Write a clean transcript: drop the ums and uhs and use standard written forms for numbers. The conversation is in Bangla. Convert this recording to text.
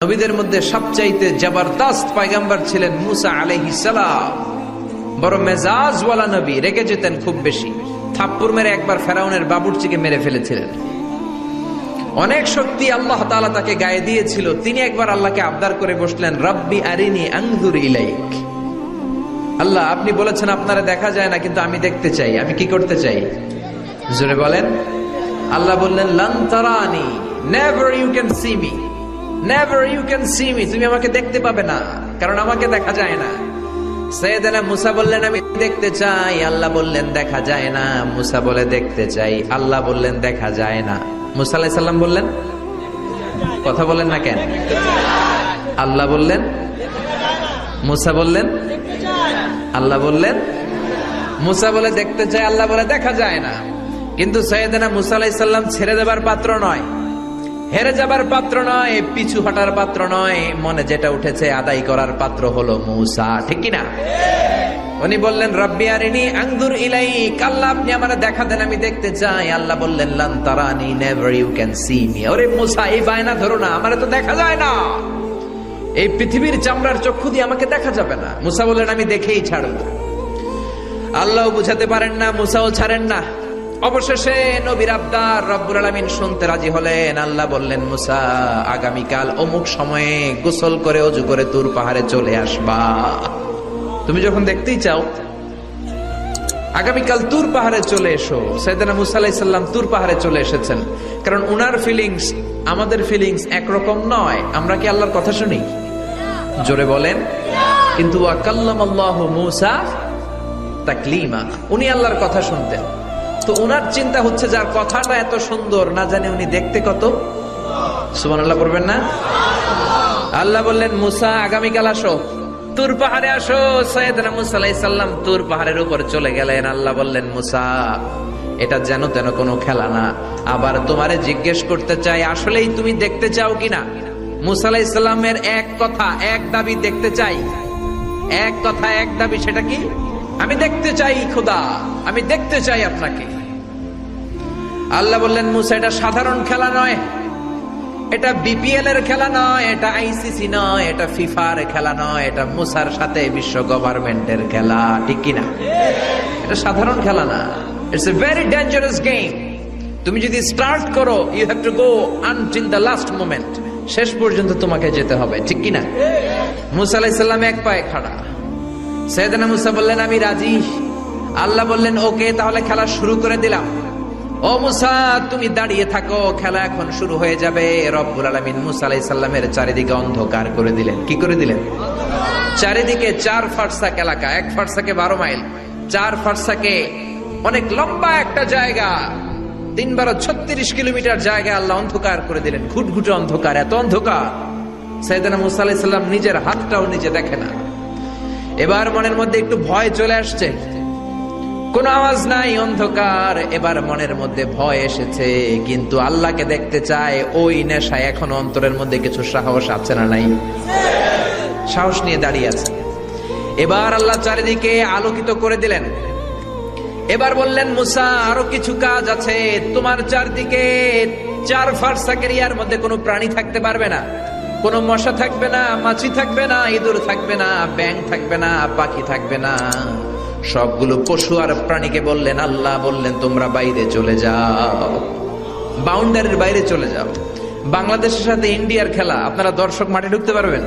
নবীদের মধ্যে সবচাইতে জবরদস্ত পয়গম্বর ছিলেন মুসা আলাইহিস সালাম। বড় মেজাজওয়ালা নবী, রেগে যেতেন খুব বেশি। থাপ্পড় মেরে একবার ফেরাউনের বাবুর্চিকে মেরে ফেলেছিলেন। অনেক শক্তি আল্লাহ তাআলা তাকে গায়ে দিয়েছিল। তিনি একবার আল্লাহকে আবদার করে বসলেন, রব্বি আরিনি আনজুর ইলাইক। আল্লাহ, আপনি বলেছেন আপনারা দেখা যায় না, কিন্তু আমি দেখতে চাই। আমি কি করতে চাই? জোরে বলেন। আল্লাহ বললেন, লান তারানি, never you can see me, never you can see me. তুমি আমাকে দেখতে পাবে না, কারণ আমাকে দেখা যায় না। সাইয়েদনা মুসা বললেন, আমি দেখতে চাই। আল্লাহ বললেন, দেখা যায় না। মুসা বলে, দেখতে চাই। আল্লাহ বললেন, দেখা যায় না। মুসা আলাইহিস সালাম বললেন, কথা বলেন না কেন? আল্লাহ বললেন, মুসা বললেন, আল্লাহ বললেন। মুসা বলে দেখতে চাই, আল্লাহ বলে দেখা যায় না। কিন্তু সাইয়েদনা মুসা আলাইহিস সালাম ছেড়ে দেবার পাত্র নয়, হেরে যাবার পাত্র নয়, পিছু হটার পাত্র নয়। মনে যেটা উঠেছে আদায় করার পাত্র হলো মুসা, ঠিক কিনা? উনি বললেন, রব্বি আরিনি আনজুর ইলাইক। আল্লাহ, আপনি আমারে দেখা দেন, আমি দেখতে চাই। আল্লাহ বললেন, লান তারানি, never you can see me. ওরে মুসা, এই বায়না ধরো না, আমারে তো দেখা যায় না। এই পৃথিবীর চামড়ার চক্ষু দিয়ে আমাকে দেখা যাবে না। মুসা বললেন, আমি দেখেই ছাড়বো। আল্লাহ বুঝাতে পারেন না, মুসাও ছাড়েন না। অবশেষে নবীর আবদার রব্বুল আলামিন শুনতে রাজি হলেন। আল্লাহ বললেন, মুসা, আগামীকাল অমুক সময়ে গোসল করে ওযু করে তুর পাহাড়ে চলে আসবা। তুমি যখন দেখতেই চাও, আগামীকাল তুর পাহাড়ে চলে এসো। সাইয়েদনা মুসা আলাইহিস সালাম তুর পাহাড়ে চলে এসেছেন, কারণ উনার ফিলিংস আমাদের ফিলিংস একরকম নয়। আমরা কি আল্লাহর কথা শুনি? জোরে বলেন। কিন্তু ওয়া কাল্লামাল্লাহু মুসা তাকলিমা, উনি আল্লাহর কথা শুনতেন। তো উনার চিন্তা হচ্ছে, যার কথাটা এত সুন্দর, না জানি উনি দেখতে কত। সুবহানাল্লাহ পড়বেন না? আল্লাহ বললেন, মুসা, আগামীকাল আসো, তুর পাহাড়ে আসো। সাইয়েদনা মুসা আলাইহিস সালাম তুর পাহাড়ের উপর চলে গেলেন। আল্লাহ বললেন, মুসা, এটা যেন তেন কোনো খেলা না। আবার তোমারে জিজ্ঞেস করতে চাই, আসলেই তুমি দেখতে চাও কিনা? মুসা আলাইহিস সালামের এক কথা, এক দাবি, দেখতে চাই। এক কথা, এক দাবি, সেটা কি? আমি দেখতে চাই খোদা, আমি দেখতে চাই আপনাকে। আল্লাহ বললেন, মুসা, এটা সাধারণ খেলা নয়, এটা বিপিএল এর খেলা নয়, এটা আইসিসি নয়, এটা ফিফার খেলা নয়, এটা মুসার সাথে বিশ্ব গভর্নমেন্টের খেলা, ঠিক কিনা? এটা সাধারণ খেলা না, it's a very dangerous game. তুমি যদি স্টার্ট করো, you have to go until the last moment. শেষ পর্যন্ত তোমাকে যেতে হবে, ঠিক কিনা? মুসা আলাইহিস সালাম এক পায়ে খাড়া। সাইয়েদনা মুসা বললেন, আমি রাজি। আল্লাহ বললেন, ওকে, তাহলে খেলা শুরু করে দিলাম। ও মুসা, তুমি দাঁড়িয়ে থাকো, খেলা এখন শুরু হয়ে যাবে। রব্বুল আলামিন মুসা আলাইহিস সালামের চারিদিকে অন্ধকার করে দিলেন। কি করে দিলেন? চারিদিকে 4 ফারসাক এলাকা, 1 ফারসাকে 12 মাইল, 4 ফারসাকে অনেক লম্বা একটা জায়গা, 3 × 36 কিলোমিটার জায়গা আল্লাহ অন্ধকার করে দিলেন। ঘুটঘুটে অন্ধকার, এত অন্ধকার সাইয়েদনা মুসা আলাইহিস সালাম নিজের হাতটাও নিজে দেখে না। এবার মনের মধ্যে একটু ভয় চলে আসছে, কোন আওয়াজ নাই, অন্ধকার। এবার মনের মধ্যে ভয় এসেছে, কিন্তু আল্লাহকে দেখতে চায়। ওই নেশায় এখন অন্তরের মধ্যে কিছু সাহস আছে না নাই? সাহস নিয়ে দাঁড়িয়ে আছে। এবার আল্লাহ চারিদিকে আলোকিত করে দিলেন। এবার বললেন, মুসা, আরো কিছু কাজ আছে। তোমার চারদিকে 4 ফারসাকের ইয়ার মধ্যে কোনো প্রাণী থাকতে পারবে না। কোনো মশা থাকবে না, মাছি থাকবে না, ইঁদুর থাকবে না, ব্যাঙ থাকবে না, পাখি থাকবে না। সবগুলো পশু আর প্রাণীকে বললেন, আল্লাহ বললেন, তোমরা বাইরে চলে যাও, বাউন্ডারির বাইরে চলে যাও। বাংলাদেশের সাথে ইন্ডিয়ার খেলা, আপনারা দর্শক মাঠে ঢুকতে পারবেন?